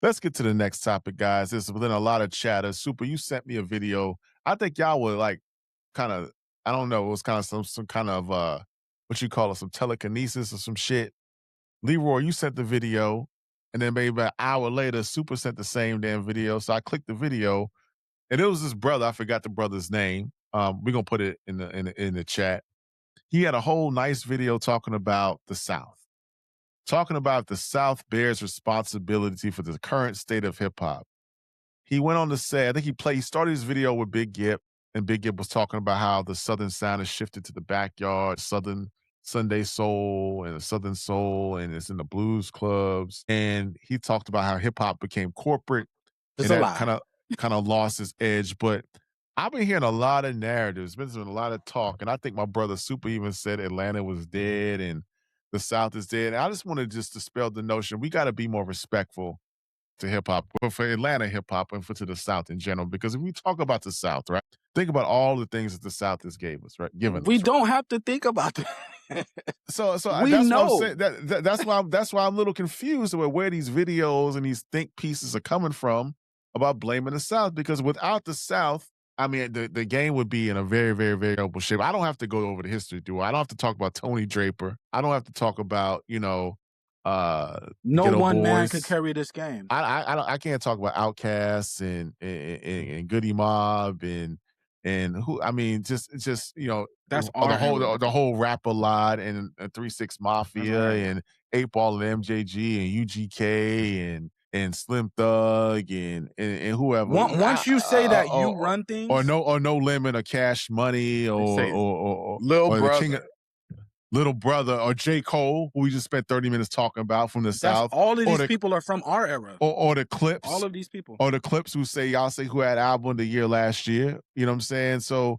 Let's get to the next topic, guys. This has been a lot of chatter. Super, you sent me a video. I think y'all were like kind of, I don't know, it was kind of some kind of what you call it, some telekinesis or some shit. Leroy, you sent the video, and then maybe about an hour later, Super sent the same damn video. So I clicked the video, and it was this brother. I forgot the brother's name. We're gonna put it in the chat. He had a whole nice video talking about the South. Talking about the South bears responsibility for the current state of hip hop. He went on to say, I think he started his video with Big Gip, and Big Gip was talking about how the Southern sound has shifted to the backyard, Southern Sunday soul and the Southern soul, and it's in the blues clubs. And he talked about how hip hop became corporate It's and a that lie. kind of lost its edge. But I've been hearing a lot of narratives, been a lot of talk, and I think my brother Super even said Atlanta was dead and the South is dead. And I just want to just dispel the notion we got to be more respectful to hip hop, but for Atlanta hip hop and for to the South in general. Because if we talk about the South, right, think about all the things that the South has gave us, right, given We us, right. don't have to think about that. We That's what I'm know. saying. That's why I'm a little confused about where these videos and these think pieces are coming from about blaming the South. Because without the South, I mean, the game would be in a very, very, very terrible shape. I don't have to go over the history, do I? I don't have to talk about Tony Draper. I don't have to talk about the No Ghetto one man could Boys. carry this game. I can't talk about Outkast and Goody Mob and who I mean just That's the our whole era. the whole rap a lot and 3 6 That's Mafia our era. and 8 Ball and MJG and UGK and Slim Thug and whoever Once you say that you or, run things, or No Limit or Cash Money they say Lil or the King of Brother. Little Brother or J. Cole, who we just spent 30 minutes talking about from the that's South, all of or these the people are from our era. or the All Clips, of these people. or the Clips who say y'all say who had album of the year last year. You know what I'm saying? So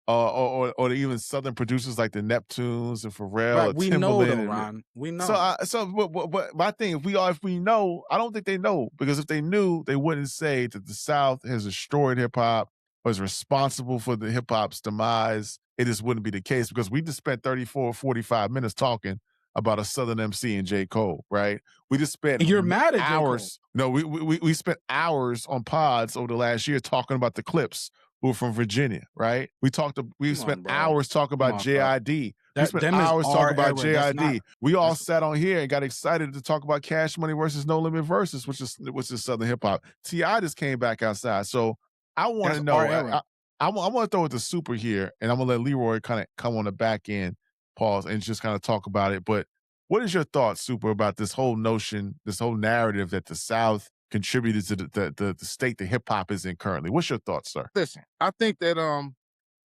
or even Southern producers like the Neptunes and Pharrell or Right. We know Timberland though, and Ron. We so know. but my thing, if we know, I don't think they know, because if they knew, they wouldn't say that the South has destroyed hip hop, was responsible for the hip hop's demise. It just wouldn't be the case, because we just spent 34 45 minutes talking about a Southern MC and J. Cole, right? We just spent And you're mad at J. Cole. hours. No, we spent hours on pods over the last year talking about the Clips who are from Virginia, right? We Come spent on, bro. hours talking Come about on, bro. JID. We spent Them is hours our talking about era. That's not. JID. We all That's sat on here and got excited to talk about Cash Money versus No Limit versus, which is Southern hip hop. Ti just came back outside, so I want to that's know. our era. I want to throw it to Super here, and I'm gonna let Leroy kind of come on the back end, pause, and just kind of talk about it. But what is your thoughts, Super, about this whole notion, this whole narrative that the South contributed to the state that hip hop is in currently? What's your thoughts, sir? Listen, I think that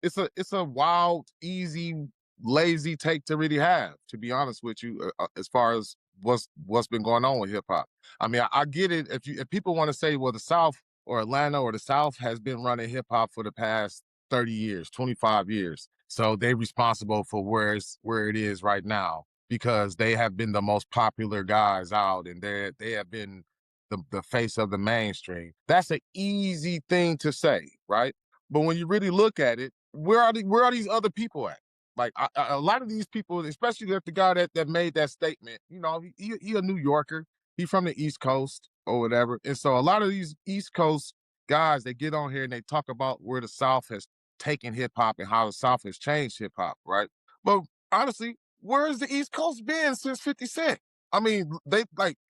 it's a wild, easy, lazy take to really have. To be honest with you, as far as what's been going on with hip hop. I mean, I get it. If people want to say, well, the South or Atlanta or the South has been running hip hop for the past 30 years, 25 years, so they're responsible for where it is right now because they have been the most popular guys out and they have been the face of the mainstream. That's an easy thing to say, right? But when you really look at it, where are these other people at? Like a lot of these people, especially the guy that made that statement, he a New Yorker. He from the East Coast or whatever. And so a lot of these East Coast guys, they get on here and they talk about where the South has taken hip hop and how the South has changed hip hop, right? But honestly, where has the East Coast been since 50 Cent? I mean, they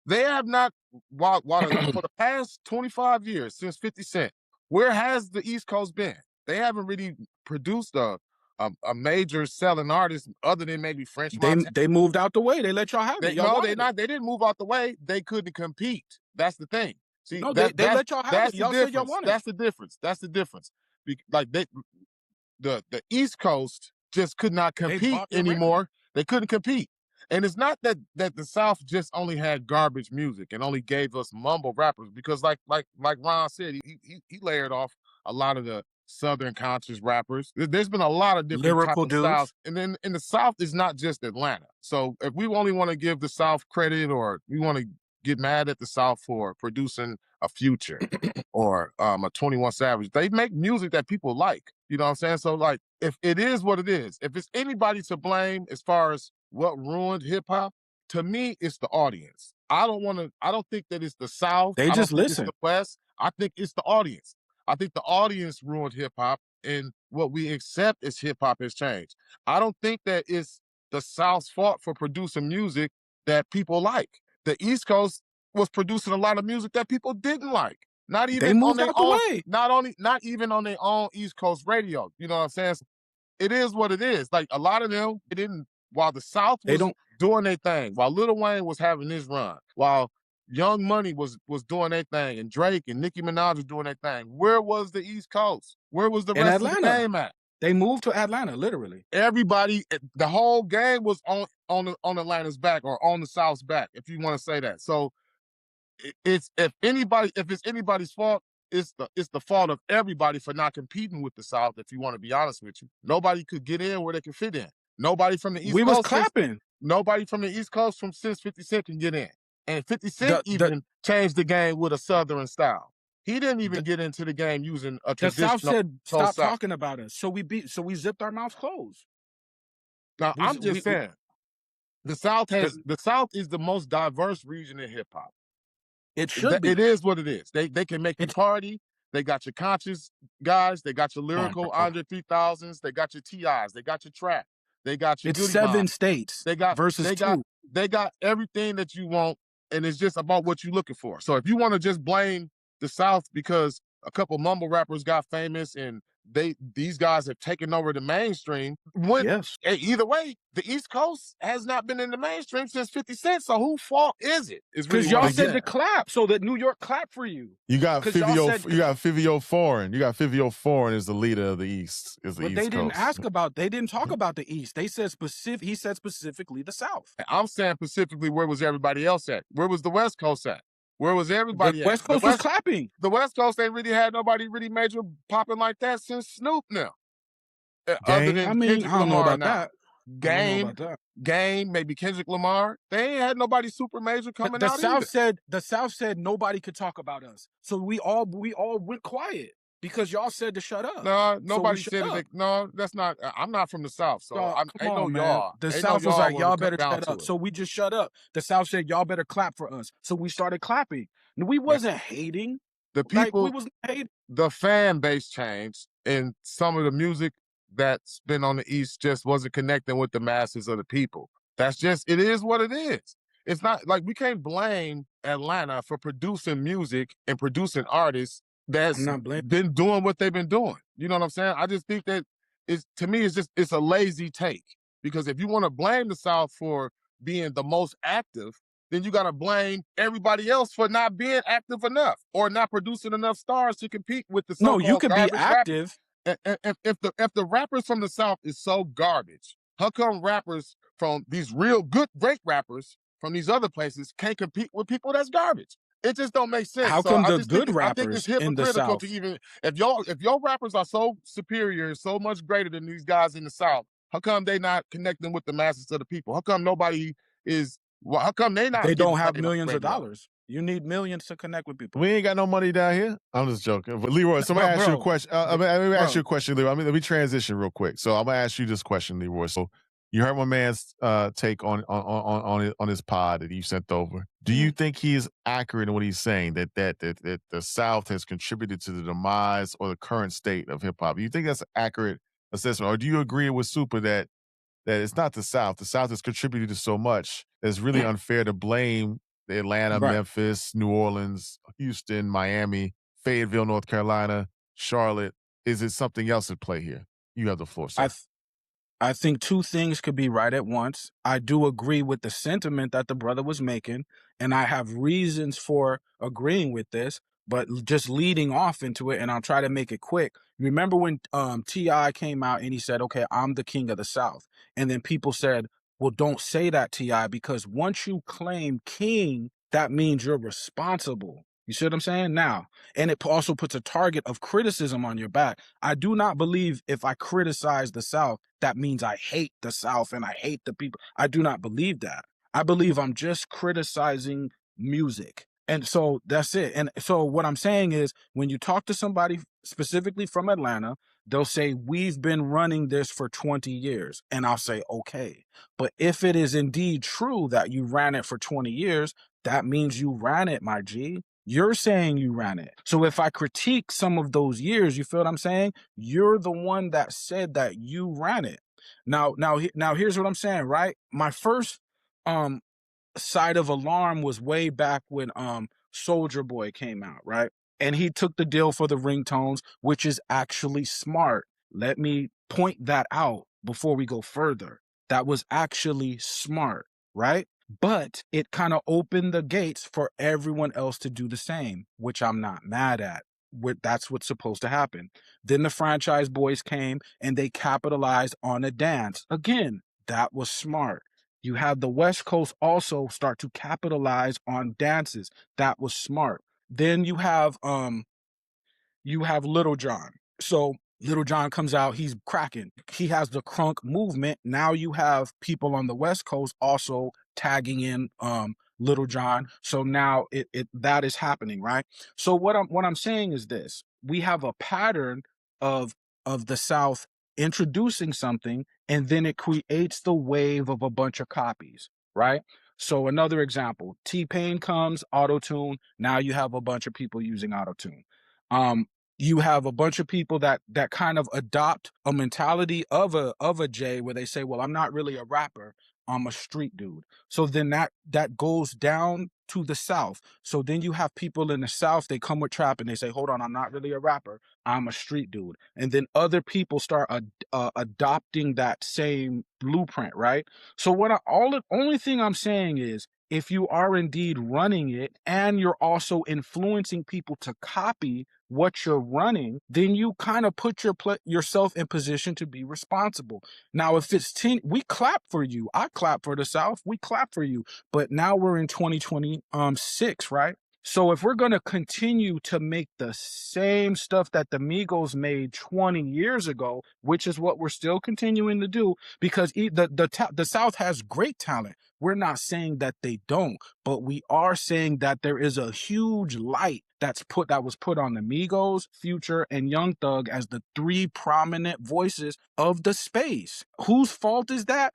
have not for the past 25 years since 50 Cent. Where has the East Coast been? They haven't really produced a major selling artist other than maybe French Montana. They moved out the way. They let y'all have it. Y'all They didn't move out the way. They couldn't compete. That's the thing. See, no, they let y'all have that's it. the Y'all said y'all difference. wanted. That's the difference. That's the difference. Like the East Coast just could not compete anymore. They couldn't compete. And it's not that the South just only had garbage music and only gave us mumble rappers, because like Ron said, he layered off a lot of the Southern conscious rappers. There's been a lot of different lyrical dudes. styles. And then in the South is not just Atlanta. So if we only want to give the South credit, or we want to get mad at the South for producing a Future or a 21 Savage, they make music that people like. You know what I'm saying? So like, if it is what it is, if it's anybody to blame as far as what ruined hip hop, to me, it's the audience. I don't think that it's the South. They I don't just think it's listen. the West. I think it's the audience. I think the audience ruined hip hop, and what we accept as hip hop has changed. I don't think that it's the South's fault for producing music that people like. The East Coast was producing a lot of music that people didn't like. Not They even on moved their out the own, way. not even on their own East Coast radio. You know what I'm saying? It is what it is. Like a lot of them, it didn't. While the South They was don't. doing their thing, while Lil Wayne was having his run, while Young Money was doing their thing, and Drake and Nicki Minaj was doing their thing, where was the East Coast? Where was the In rest of the Atlanta. game at? They moved to Atlanta, literally. Everybody, the whole game was on Atlanta's back or on the South's back, if you want to say that. So it's if it's anybody's fault, it's the fault of everybody for not competing with the South. If you want to be honest with you, nobody could get in where they could fit in. Nobody from the East We was Coast, clapping. nobody from the East Coast since 50 Cent can get in, and 50 Cent The even changed the game with a Southern style. He didn't even get into the game using a the South traditional said, South. "Stop talking about us." So we zipped our mouths closed. Now We I'm just saying, the South is the most diverse region in hip hop. It should be. It is what it is. They can make you It's party. They got your conscious guys. They got your come on, lyrical bro. Andre 3000s. They got your TIs. They got your trap. They got your It's Goody 7 Mob. states They got versus they got 2. they got everything that you want, and it's just about what you're looking for. So if you want to just blame the South because a couple mumble rappers got famous and these guys have taken over the mainstream, Yes. either way, the East Coast has not been in the mainstream since 50 Cent. So whose fault is it? Is really Because what y'all I'm said saying. to clap, so that New York clapped for you. You got 'Cause y'all said, Fivio Foreign. You got Fivio Foreign is the leader of the East. Is the but East they didn't Coast. ask about. They didn't talk about the East. They said he said specifically the South. I'm saying specifically, where was everybody else at? Where was the West Coast at? Where was The everybody at? West Coast was clapping. The West Coast ain't really had nobody really major popping like that since Snoop now. Other Game. than I mean, Kendrick I don't know Lamar about now. that. I don't know about that. Game, maybe Kendrick Lamar. They ain't had nobody super major coming The out South either. said nobody could talk about us. So we all went quiet because y'all said to shut up. No, So nobody we shut said up. it. No, that's not. I'm not from the South, so Y'all, I'm come ain't no on, man. y'all. The Ain't no South was y'all like, when y'all it come better down shut to up. it. So we just shut up. The South said, y'all better clap for us. So we started clapping. And we wasn't hating. The Like, we people, wasn't hating. the fan base changed, and some of the music that's been on the East just wasn't connecting with the masses of the people. That's just, it is what it is. It's not like we can't blame Atlanta for producing music and producing artists I'm that's not blaming. been doing what they've been doing. You know what I'm saying? I just think that to me, it's a lazy take, because if you want to blame the South for being the most active, then you got to blame everybody else for not being active enough or not producing enough stars to compete with the No, you so-called could be garbage rappers. active. If the rappers from the South is so garbage, how come rappers from these real good, great rappers from these other places can't compete with people that's garbage? It just don't make sense. How So come I the just think good I think it's rappers in the hypocritical South? to even if your rappers are so superior and so much greater than these guys in the South, how come they not connecting with the masses of the people? How come nobody is? How come they not They getting don't have played on the millions of radio? dollars. You need millions to connect with people. We ain't got no money down here. I'm just joking. But Leroy, so I'm gonna ask you a question. Let me ask you a question, Leroy. Let me transition real quick. So I'm gonna ask you this question, Leroy. So you heard my man's take on his pod that you sent over. Do you think he is accurate in what he's saying that the South has contributed to the demise or the current state of hip hop? Do you think that's an accurate assessment, or do you agree with Super that it's not the South? The South has contributed to so much that it's really unfair to blame the Atlanta, Right. Memphis, New Orleans, Houston, Miami, Fayetteville, North Carolina, Charlotte. Is it something else at play here? You have the floor, sir. I think two things could be right at once. I do agree with the sentiment that the brother was making, and I have reasons for agreeing with this, but just leading off into it, and I'll try to make it quick. Remember when T.I. came out and he said, okay, I'm the king of the South. And then people said, well, don't say that, T.I., because once you claim king, that means you're responsible. You see what I'm saying? Now, and it also puts a target of criticism on your back. I do not believe if I criticize the South, that means I hate the South and I hate the people. I do not believe that. I believe I'm just criticizing music. And so that's it. And so what I'm saying is when you talk to somebody specifically from Atlanta, they'll say, "We've been running this for 20 years." And I'll say, "Okay." But if it is indeed true that you ran it for 20 years, that means you ran it, my G. You're saying you ran it. So if I critique some of those years, you feel what I'm saying? You're the one that said that you ran it. Now here's what I'm saying, right? My first um side of alarm was way back when Soldier Boy came out, right? And he took the deal for the ringtones, which is actually smart. Let me point that out before we go further. That was actually smart, right? But it kind of opened the gates for everyone else to do the same, which I'm not mad at. That's what's supposed to happen. Then the franchise boys came and they capitalized on a dance. Again, that was smart. You have the West Coast also start to capitalize on dances. That was smart. Then you have Little John. So Little John comes out, he's cracking. He has the crunk movement. Now you have people on the West Coast also tagging in Little John. So now it that is happening, right? So what I'm saying is this. We have a pattern of of the South introducing something and then it creates the wave of a bunch of copies, right? So another example, T-Pain comes, auto-tune, now you have a bunch of people using auto-tune. Um, you have a bunch of people that kind of adopt a mentality of a Jay where they say, well, I'm not really a rapper, I'm a street dude. So then that goes down to the South. So then you have people in the South, they come with trap and they say, hold on, I'm not really a rapper, I'm a street dude. And then other people start adopting that same blueprint, right? So only thing I'm saying is if you are indeed running it and you're also influencing people to copy what you're running, then you kind of put yourself in position to be responsible. Now, if it's 10, we clap for you. I clap for the South. We clap for you. But now we're in 2026, right? So if we're going to continue to make the same stuff that the Migos made 20 years ago, which is what we're still continuing to do, because the South has great talent. We're not saying that they don't, but we are saying that there is a huge light that was put on the Migos, Future, and Young Thug as the three prominent voices of the space. Whose fault is that?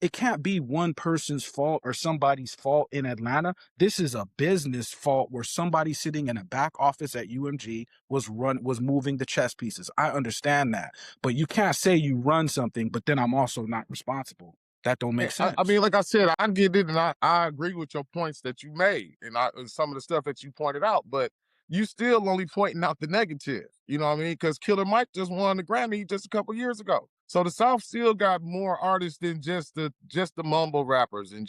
It can't be one person's fault or somebody's fault in Atlanta. This is a business fault where somebody sitting in a back office at UMG was moving the chess pieces. I understand that. But you can't say you run something, but then I'm also not responsible. That don't make sense. I mean, like I said, I get it, and I agree with your points that you made, and some of the stuff that you pointed out. But you still only pointing out the negative. You know what I mean? Because Killer Mike just won the Grammy just a couple years ago. So the South still got more artists than just the mumble rappers and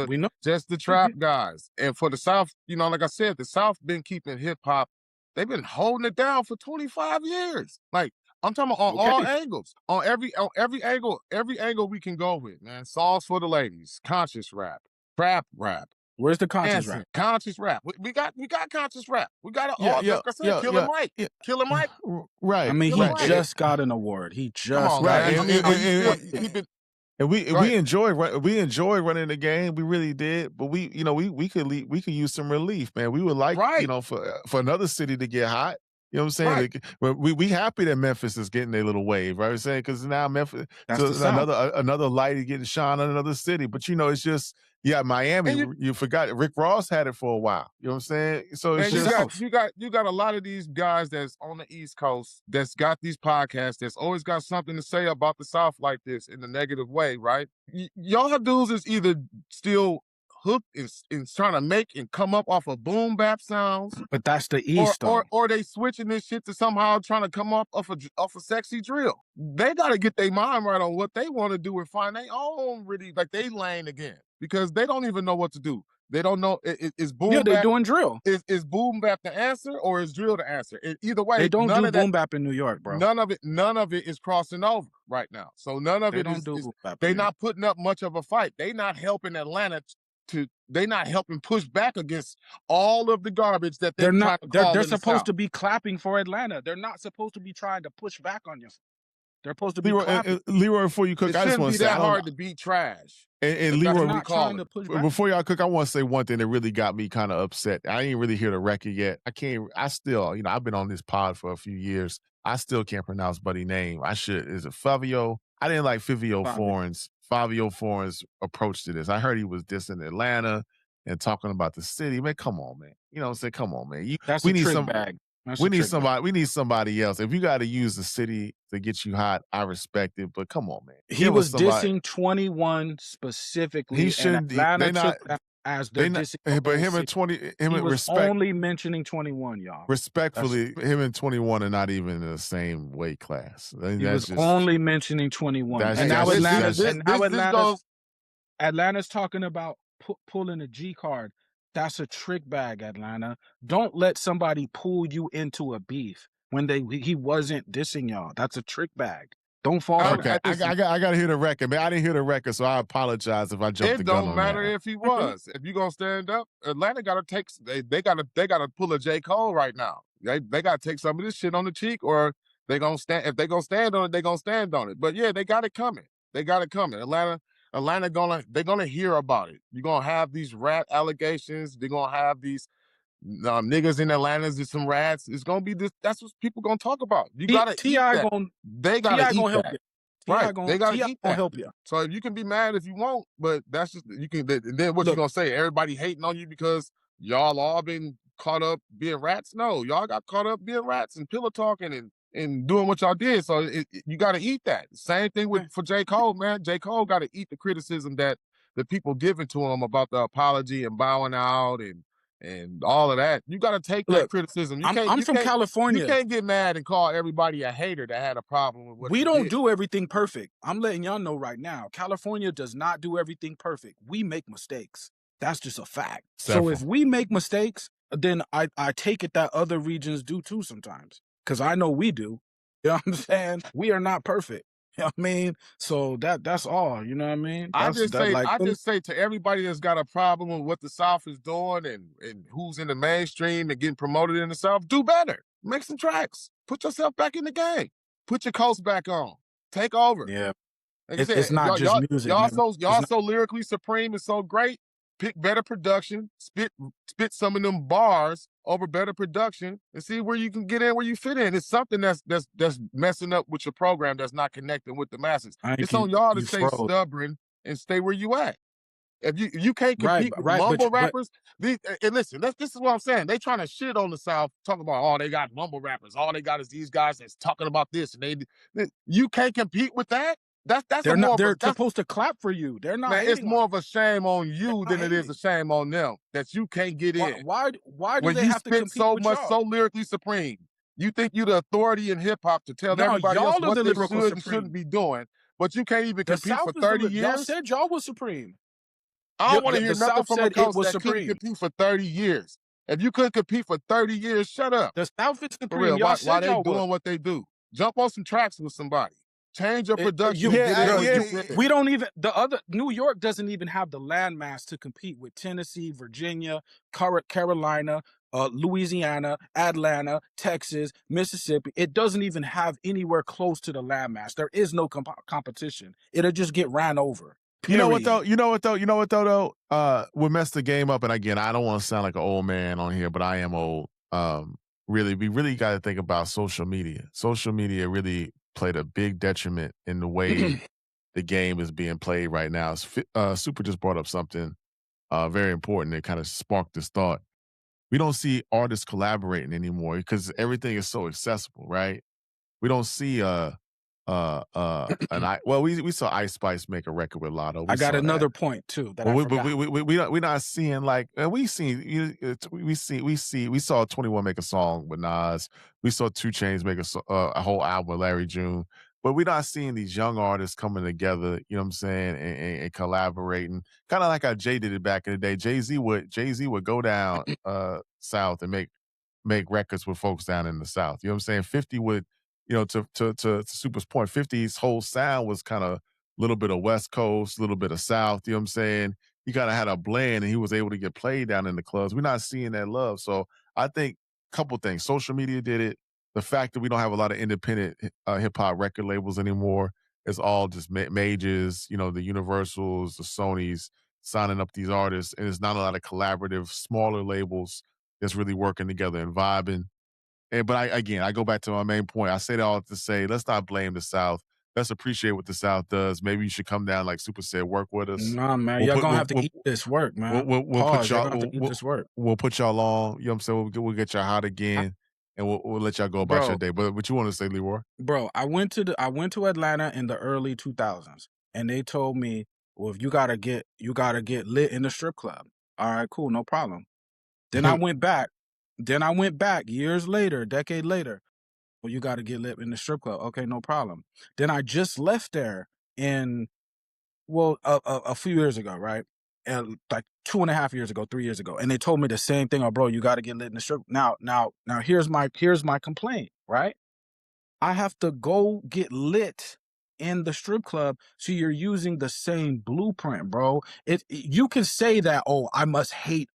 We know. just the trap guys. And for the South, like I said, the South been keeping hip hop. They've been holding it down for 25 years. Like I'm talking about on all Okay. angles, on every angle we can go with, man. Songs for the ladies, conscious rap, trap rap, Where's the conscious dancing, rap? conscious rap. We got conscious rap. We got it Yeah, all. yeah, Like I said, yeah, Killer yeah, Mike, yeah. Killer Mike, I Right, mean, Killer he right, Mike. just got an award. He Come just on, got right, man. an I mean, award. he been. and Go ahead. we enjoy running the game. We really did, but we could use some relief, man. We would like Right, for another city to get hot. You know what I'm saying? right. But we happy that Memphis is getting a little wave, right? I'm saying because now Memphis, That's so the South. another light is getting shine on another city. But it's just Miami. And you You forgot Rick Ross had it for a while. You know what I'm saying? So it's And The you just got South. you got you got a lot of these guys that's on the East Coast that's got these podcasts that's always got something to say about the South like this in a negative way, right? Y'all dudes is either still hooked in trying to make and come up off of boom bap sounds, But that's the or East, though. or or they switching this shit to somehow trying to come up off a sexy drill. They got to get their mind right on what they want to do and find their own really like they lane again because they don't even know what to do. They don't know is Yeah, boom they bap doing drill. is boom bap the answer or is drill the answer? Either They way, don't do boom bap in New York, bro. none of it is crossing over right now. So none of They it don't do is boom bap in they New York. not putting up much of a fight. They not helping Atlanta they not helping push back against all of the garbage that they They're not. trying to call They're in the supposed South. to be clapping for Atlanta. They're not supposed to be trying to push back on you. They're supposed to be clapping. Leroy, before you cook, It I just shouldn't want be to say I that don't. hard to beat trash And if that's They're what Leroy, we not call trying it. to push back. before y'all cook, I want to say one thing that really got me kind of upset. I didn't really hear the record yet. I can't. I still, I've been on this pod for a few years. I still can't pronounce Buddy name. I should. Is it Fabio? I didn't like Fabio. Fabio Foreign's approach to this. I heard he was dissing Atlanta and talking about the city. Man, come on, man. You know what I'm saying? Come on, man. That's We a need trick some. bag. That's We a need trick bag. somebody. We need somebody else. If you got to use the city to get you hot, I respect it. But come on, man. He Give us was somebody. dissing 21 He specifically, and shouldn't. Atlanta They took not. that as they're They not. dissing the But whole him and city. 20. Him He and was only mentioning 21, y'all. That's respectfully, him and 21 are not even in the same weight class. I mean, he was that's just. only mentioning 21. That's And Hey, now that's Atlanta's that's. and now this goes. Atlanta's talking about pulling a G card. That's a trick bag, Atlanta. Don't let somebody pull you into a beef when he wasn't dissing y'all. That's a trick bag. Don't fall for Okay, that. I got to hear the record, man. I didn't hear the record, so I apologize if I jumped the It gun don't on that matter one. if he was. If you gonna stand up, Atlanta gotta take. They gotta pull a J Cole right now. They gotta take some of this shit on the cheek, or they gonna stand. If they gonna stand on it, they gonna stand on it. But yeah, they got it coming. They got it coming. Atlanta they're gonna hear about it. You're gonna have these rat allegations. They're gonna have these niggas in Atlanta is some rats. It's gonna be this. That's what people gonna talk about. You gotta Ti eat that. going They gotta Ti eat gonna help that. you. Right. They gotta Ti eat gonna that. help you. So you can be mad if you want, but that's just you can. Then what you Look, gonna say? Everybody hating on you because y'all all been caught up being rats? No, y'all got caught up being rats and pillow talking and doing what y'all did. So you got to eat that. Same thing with okay. for J Cole, man. J Cole got to eat the criticism that the people giving to him about the apology and bowing out and all of that. You got to take that Look, criticism. I'm from You California. can't get mad and call everybody a hater that had a problem with what We you don't did. do everything perfect. I'm letting y'all know right now. California does not do everything perfect. We make mistakes. That's just a fact. So if Several. we make mistakes, then I take it that other regions do too sometimes. Because I know we do. You know what I'm saying? We are not perfect. You know what I mean? So that's all. You know what I mean? That's that like I just say to everybody that's got a problem with what the South is doing and who's in the mainstream and getting promoted in the South, do better. Make some tracks. Put yourself back in the game. Put your coast back on. Take over. yeah. Like I It's said, not just music, man. It's y'all not so lyrically supreme and so great. Pick better production. Spit some of them bars over better production, and see where you can get in, where you fit in. It's something that's messing up with your program. That's not connecting with the masses. I It's can on y'all to you stay froze. stubborn and stay where you at. If you can't Right, compete with right, mumble but rappers, and listen, this is what I'm saying. They trying to shit on the South, talking about oh they got mumble rappers, all they got is these guys that's talking about this, and you can't compete with that. That's a they're not more of a they're that's supposed to clap for you. They're not man, it's hating on more you. of a shame on They're you not than it is hating. a shame on them that you can't get Why in. why do When they you have to spit compete so with much, y'all? so lyrically supreme, you think you're the authority in hip hop to tell No, everybody else y'all are what the they lyrical should and shouldn't supreme. be doing, but you can't even The compete for South is 30 y'all years? said y'all was supreme. I don't want to hear The nothing South from a said it coach was that couldn't supreme. compete for 30 years. If you couldn't compete for 30 years, shut up. The South is For supreme. real. Y'all Why said they y'all was. doing what they do? Jump on some tracks with somebody. Change your production You and Yeah, get in bro, where yeah. you you fit in. we don't even the other New York doesn't even have the landmass to compete with Tennessee, Virginia, Carolina, Louisiana, Atlanta, Texas, Mississippi. It doesn't even have anywhere close to the landmass. There is no competition. It'll just get ran over. You know what though? Period. You know what though? You know what though? What messed the game up? And again, I don't want to sound like an old man on here, but I am old. Really, we really got to think about social media. Social media really played a big detriment in the way the game is being played right now. Super just brought up something very important that kind of sparked this thought. We don't see artists collaborating anymore because everything is so accessible, right? We don't see we saw Ice Spice make a record with Lotto. We I got saw that. another point too that Well, I we forgot. we're not seeing like we seen we saw 21 make a song with Nas. We saw 2 Chains make a whole album with Larry June. But we're not seeing these young artists coming together, you know what I'm saying, and collaborating. Kind of like how Jay did it back in the day. Jay-Z would go down south and make records with folks down in the South. You know what I'm saying? 50 would, to Super's point, 50's whole sound was kind of a little bit of West Coast, a little bit of South. You know what I'm saying? He kind of had a blend and he was able to get played down in the clubs. We're not seeing that love. So I think a couple things. Social media did it. The fact that we don't have a lot of independent hip hop record labels anymore. It's all just majors, the Universals, the Sonys signing up these artists. And there's not a lot of collaborative, smaller labels that's really working together and vibing. but I go back to my main point. I say that all to say, let's not blame the South. Let's appreciate what the South does. Maybe you should come down, like Super said, work with us. Nah, man, We'll y'all put gonna have to eat this work, man. we'll put Pause. You're y'all gonna have to eat this work, we'll put y'all on. You know what I'm saying? We'll get y'all hot I, again, and we'll let y'all go about your bro. day. But what you want to say, Leroy? Bro, I went to Atlanta in the early 2000s, and they told me, well, if you gotta get lit in the strip club. All right, cool, no problem. Then I went back. Then I went back years later, a decade later. Well, you got to get lit in the strip club. Okay, no problem. Then I just left there in a few years ago, right? And like 2.5 years ago, 3 years ago, and they told me the same thing. Oh, bro, you got to get lit in the strip. Now, here's my complaint, right? I have to go get lit in the strip club. So you're using the same blueprint, bro. You can say that, oh, I must hate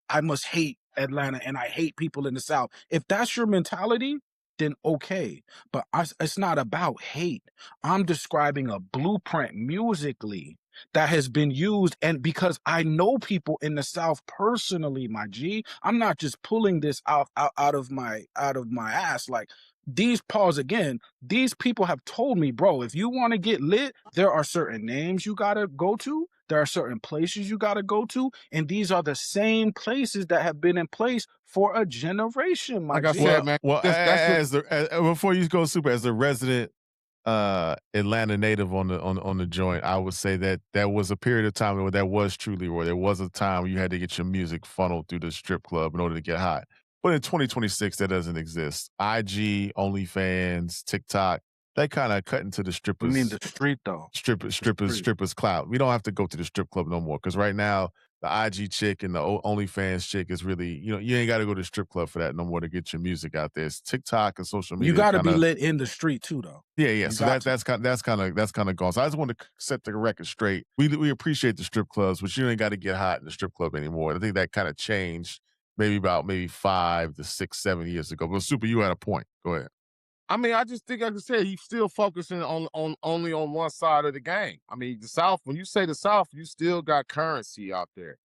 Atlanta and I hate people in the South. If that's your mentality, then okay. But it's not about hate. I'm describing a blueprint musically that has been used. And because I know people in the South personally, my G, I'm not just pulling this out of my ass. Like, these pause again, these people have told me, bro, if you want to get lit, there are certain names you got to go to. There are certain places you got to go to. And these are the same places that have been in place for a generation, my Like I G. said, Well, man, well, that's the before you go super, as a resident Atlanta native on the joint, I would say that there was a period of time where that was truly where there was a time where you had to get your music funneled through the strip club in order to get hot. But in 2026, that doesn't exist. IG, OnlyFans, TikTok, they kind of cut into the I mean, the street, though. The street. strippers clout. We don't have to go to the strip club no more because right now the IG chick and the OnlyFans chick is really, you ain't got to go to the strip club for that no more to get your music out there. It's TikTok and social You media got to kind be of. lit in the street, too, though. Yeah. You So got to. that's kind of gone. So I just want to set the record straight. We appreciate the strip clubs, but you ain't got to get hot in the strip club anymore. I think that kind of changed maybe 5 to 6, 7 years ago. But Super, you had a point. Go ahead. I mean, I just think, like I said, he's still focusing on only on one side of the game. I mean, the South. When you say the South, you still got currency out there.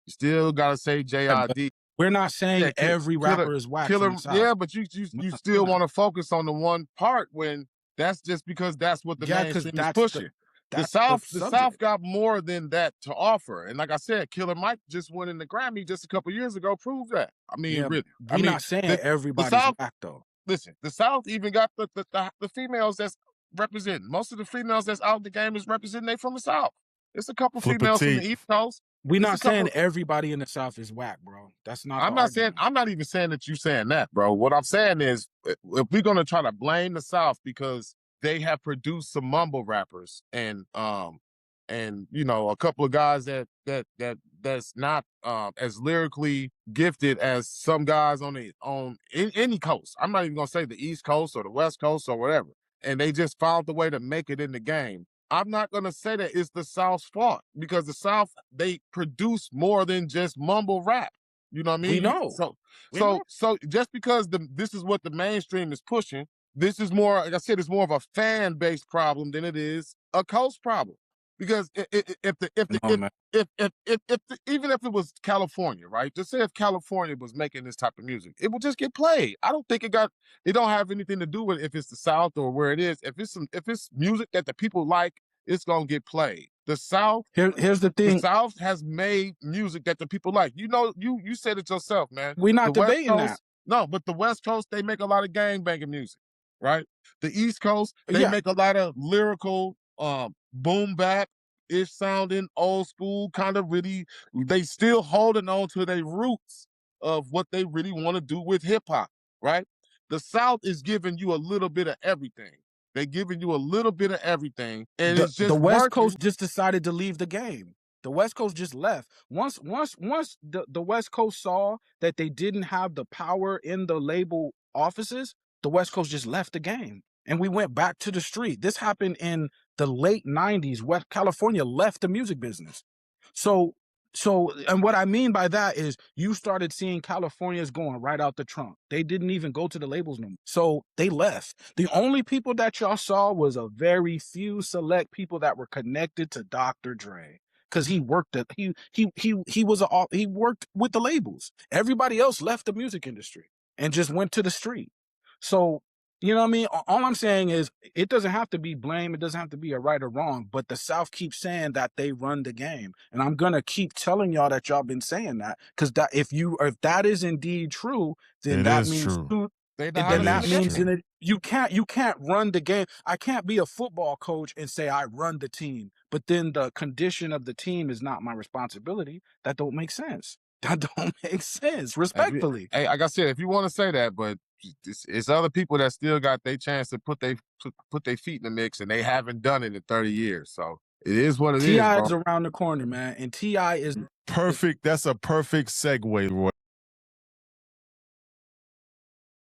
You still got to say Yeah, but JID. we're not Yeah, saying every killer, rapper is whack from killer. the South. Yeah, but We're you not saying still that. want to focus on the one part when that's just because that's what the Yeah, because mainstream is pushing. that's the The South subject. got more than that to offer, and like I said, Killer Mike just won in the Grammy just a couple years ago. Proved that. I mean, Yeah, really. I we mean, not saying the everybody's South. whack, though. Listen, the South even got the females that's representing. Most of the females that's out the game is representing they from the South. It's a couple Flipper females from the T. East Coast. We It's a not saying couple. everybody in the South is whack, bro. That's not the I'm not saying argument. I'm not even saying that you saying that, bro. What I'm saying is if we're gonna try to blame the South because they have produced some mumble rappers and a couple of guys that's not as lyrically gifted as some guys on any coast. I'm not even gonna say the East Coast or the West Coast or whatever. And they just found the way to make it in the game. I'm not gonna say that it's the South's fault because the South they produce more than just mumble rap. You know what I We mean? know. We know. So just because this is what the mainstream is pushing, this is more, like I said, it's more of a fan based problem than it is a coast problem. Because No, man. even if it was California, right? Just say if California was making this type of music, it would just get played. I don't think it don't have anything to do with if it's the South or where it is. If it's music that the people like, it's gonna get played. Here's the The thing. South has made music that the people like. You said it yourself, man. We're The not West debating that. Coast, no, but the West Coast, they make a lot of gang banging music, right? The East Coast, they Yeah, make a lot of lyrical, boom bap ish sounding, old school, kind of really. They still holding on to their roots of what they really want to do with hip hop, right? The South is giving you a little bit of everything. They're giving you a little bit of everything, and it's the just West working. Coast just decided to leave the game. The West Coast just left. Once the West Coast saw that they didn't have the power in the label offices, the West Coast just left the game. And we went back to the street. This happened in the late 90s. West California left the music business. So and what I mean by that is you started seeing Californians going right out the trunk. They didn't even go to the labels no more. So they left. The only people that y'all saw was a very few select people that were connected to Dr. Dre. Cause he worked at he worked with the labels. Everybody else left the music industry and just went to the street. So, you know what I mean? All I'm saying is it doesn't have to be blame. It doesn't have to be a right or wrong, but the South keeps saying that they run the game. And I'm going to keep telling y'all that y'all been saying that, because that if that is indeed true, then It that is means true. They know and how It then to run that the is means game. true. that you can't run the game. I can't be a football coach and say I run the team, but then the condition of the team is not my responsibility. That don't make sense. That don't make sense, respectfully. Hey, like I said, if you want to say that, but it's other people that still got their chance to put their feet in the mix, and they haven't done it in 30 years. So it is what it is, Ti bro. is around the corner, man, and Ti is Perfect. That's a perfect segue, Roy.